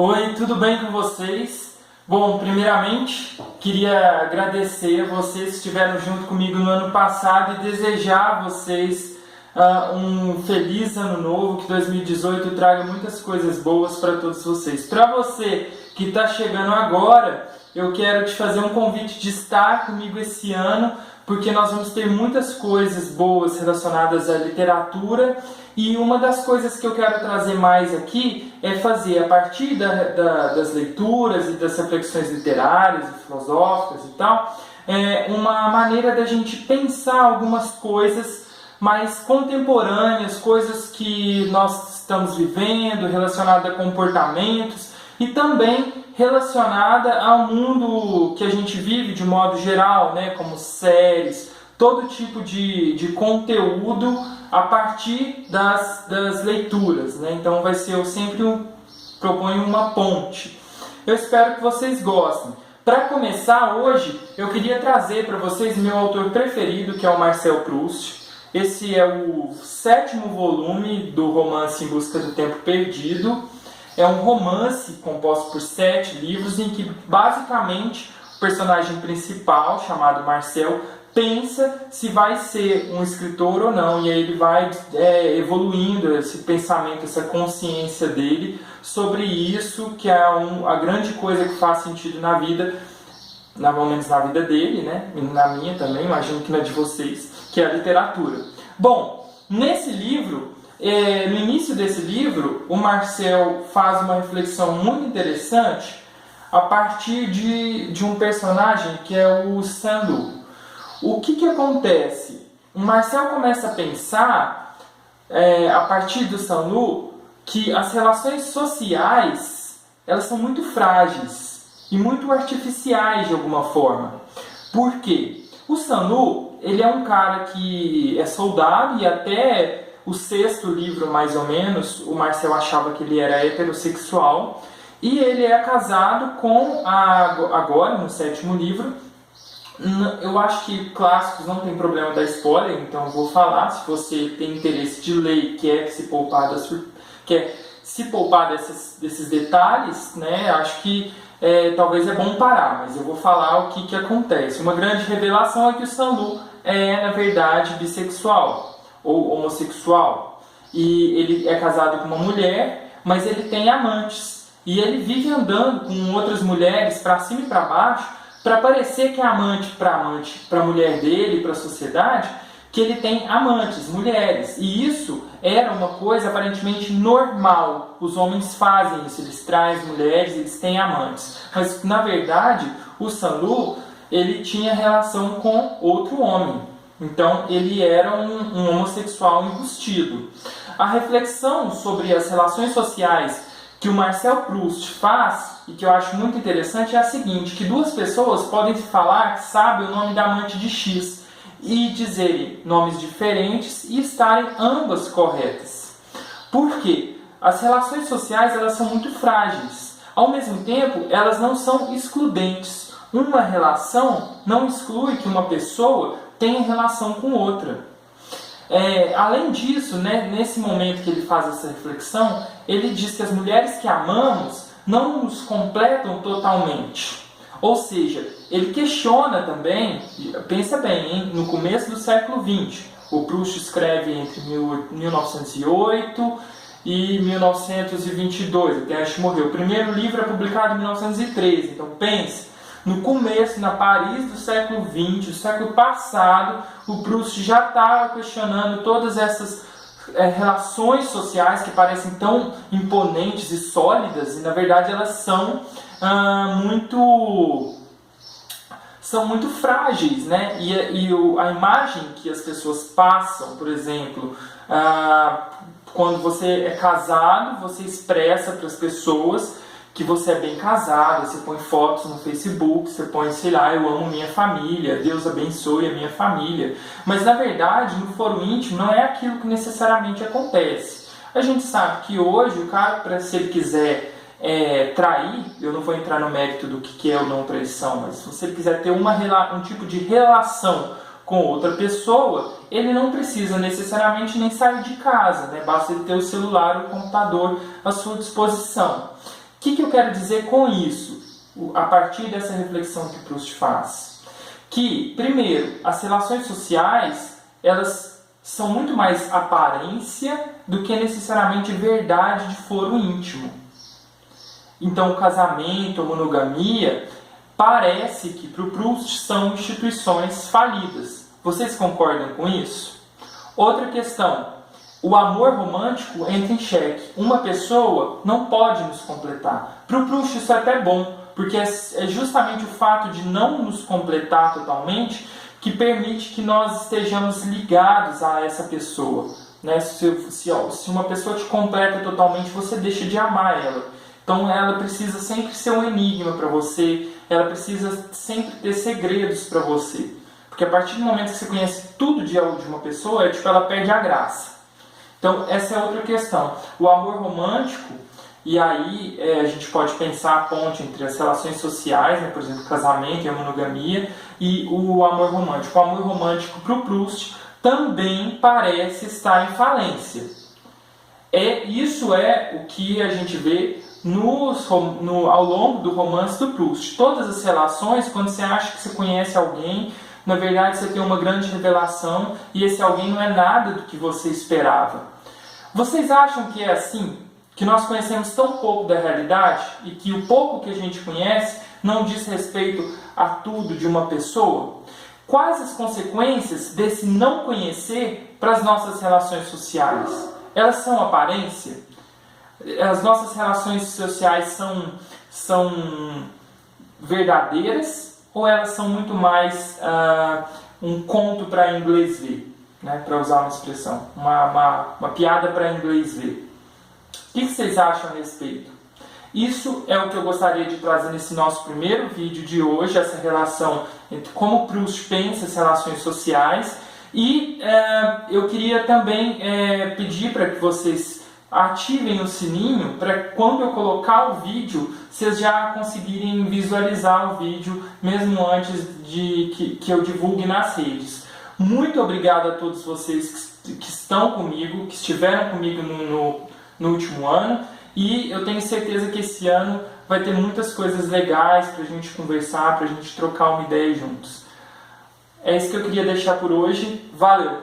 Oi, tudo bem com vocês? Bom, primeiramente, queria agradecer a vocês que estiveram junto comigo no ano passado e desejar a vocês um feliz ano novo, que 2018 traga muitas coisas boas para todos vocês. Para você que está chegando agora, eu quero te fazer um convite de estar comigo esse ano, porque nós vamos ter muitas coisas boas relacionadas à literatura, e uma das coisas que eu quero trazer mais aqui é fazer, a partir das leituras e das reflexões literárias e filosóficas e tal, uma maneira da gente pensar algumas coisas mais contemporâneas, coisas que nós estamos vivendo, relacionadas a comportamentos e também relacionada ao mundo que a gente vive de modo geral, né, como séries, todo tipo de conteúdo a partir das leituras, né? Então vai ser, eu sempre proponho uma ponte. Eu espero que vocês gostem. Para começar hoje, eu queria trazer para vocês meu autor preferido, que é o Marcel Proust. Esse é o 7º volume do romance Em Busca do Tempo Perdido. É um romance composto por 7 livros em que, basicamente, o personagem principal, chamado Marcel, pensa se vai ser um escritor ou não, e aí ele vai evoluindo esse pensamento, essa consciência dele sobre isso, que é a grande coisa que faz sentido na vida, pelo menos na vida dele, né? E na minha também, imagino que na de vocês, que é a literatura. Bom, nesse livro, no início desse livro, o Marcel faz uma reflexão muito interessante a partir de um personagem que é o Saint-Loup. O que acontece? O Marcel começa a pensar, a partir do Saint-Loup, que as relações sociais elas são muito frágeis e muito artificiais de alguma forma. Por quê? O Saint-Loup, ele é um cara que é soldado, e até o 6º livro, mais ou menos, o Marcel achava que ele era heterossexual, e ele é casado com, agora, no 7º livro, eu acho que clássicos não tem problema dar spoiler, então eu vou falar. Se você tem interesse de ler e quer se poupar desses detalhes, né, acho que talvez é bom parar, mas eu vou falar o que acontece. Uma grande revelação é que o Saint-Loup é, na verdade, bissexual ou homossexual, e ele é casado com uma mulher, mas ele tem amantes, e ele vive andando com outras mulheres para cima e para baixo, para parecer que é amante para a mulher dele, para a sociedade, que ele tem amantes, mulheres. E isso era uma coisa aparentemente normal. Os homens fazem isso, eles trazem mulheres, eles têm amantes. Mas, na verdade, o Saint-Loup, ele tinha relação com outro homem. Então, ele era um homossexual embustido. A reflexão sobre as relações sociais que o Marcel Proust faz, e que eu acho muito interessante, é a seguinte: que duas pessoas podem falar que sabem o nome da amante de X e dizerem nomes diferentes e estarem ambas corretas. Por quê? As relações sociais elas são muito frágeis. Ao mesmo tempo, elas não são excludentes. Uma relação não exclui que uma pessoa tenha relação com outra. Além disso, né, nesse momento que ele faz essa reflexão, ele diz que as mulheres que amamos não nos completam totalmente. Ou seja, ele questiona também, pensa bem, hein, no começo do século XX, o Proust escreve entre 1908 e 1922, até antes de morrer. O primeiro livro é publicado em 1913, então pense. No começo, na Paris do século XX, do século passado, o Proust já estava questionando todas essas relações sociais que parecem tão imponentes e sólidas, e na verdade elas são muito frágeis, né? A imagem que as pessoas passam, por exemplo, quando você é casado, você expressa para as pessoas que você é bem casado, você põe fotos no Facebook, você põe, sei lá, eu amo minha família, Deus abençoe a minha família. Mas, na verdade, no foro íntimo, não é aquilo que necessariamente acontece. A gente sabe que hoje, o cara, se ele quiser trair, eu não vou entrar no mérito do que é ou não traição, mas se ele quiser ter um tipo de relação com outra pessoa, ele não precisa necessariamente nem sair de casa, né? Basta ele ter o celular ou o computador à sua disposição. O que eu quero dizer com isso, a partir dessa reflexão que Proust faz? Que, primeiro, as relações sociais, elas são muito mais aparência do que necessariamente verdade de foro íntimo. Então, o casamento, a monogamia, parece que para o Proust são instituições falidas. Vocês concordam com isso? Outra questão, o amor romântico entra em xeque. Uma pessoa não pode nos completar. Para o Proust isso é até bom, porque é justamente o fato de não nos completar totalmente que permite que nós estejamos ligados a essa pessoa. Né? Se uma pessoa te completa totalmente, você deixa de amar ela. Então ela precisa sempre ser um enigma para você, ela precisa sempre ter segredos para você. Porque a partir do momento que você conhece tudo de uma pessoa, ela perde a graça. Então essa é outra questão. O amor romântico, e aí a gente pode pensar a ponte entre as relações sociais, né, por exemplo, o casamento e a monogamia, e o amor romântico. O amor romântico para o Proust também parece estar em falência. Isso é o que a gente vê ao longo do romance do Proust. Todas as relações, quando você acha que você conhece alguém, na verdade você tem uma grande revelação e esse alguém não é nada do que você esperava. Vocês acham que é assim? Que nós conhecemos tão pouco da realidade e que o pouco que a gente conhece não diz respeito a tudo de uma pessoa? Quais as consequências desse não conhecer para as nossas relações sociais? Elas são aparência? As nossas relações sociais são verdadeiras ou elas são muito mais um conto para inglês ver, né? Para usar uma expressão, uma piada para inglês ver? O que vocês acham a respeito? Isso é o que eu gostaria de trazer nesse nosso primeiro vídeo de hoje, essa relação entre como Proust pensa as relações sociais. E eu queria também pedir para que vocês ativem o sininho para quando eu colocar o vídeo, vocês já conseguirem visualizar o vídeo mesmo antes de que eu divulgue nas redes. Muito obrigado a todos vocês que estão comigo, que estiveram comigo no último ano, e eu tenho certeza que esse ano vai ter muitas coisas legais para a gente conversar, para a gente trocar uma ideia juntos. É isso que eu queria deixar por hoje. Valeu!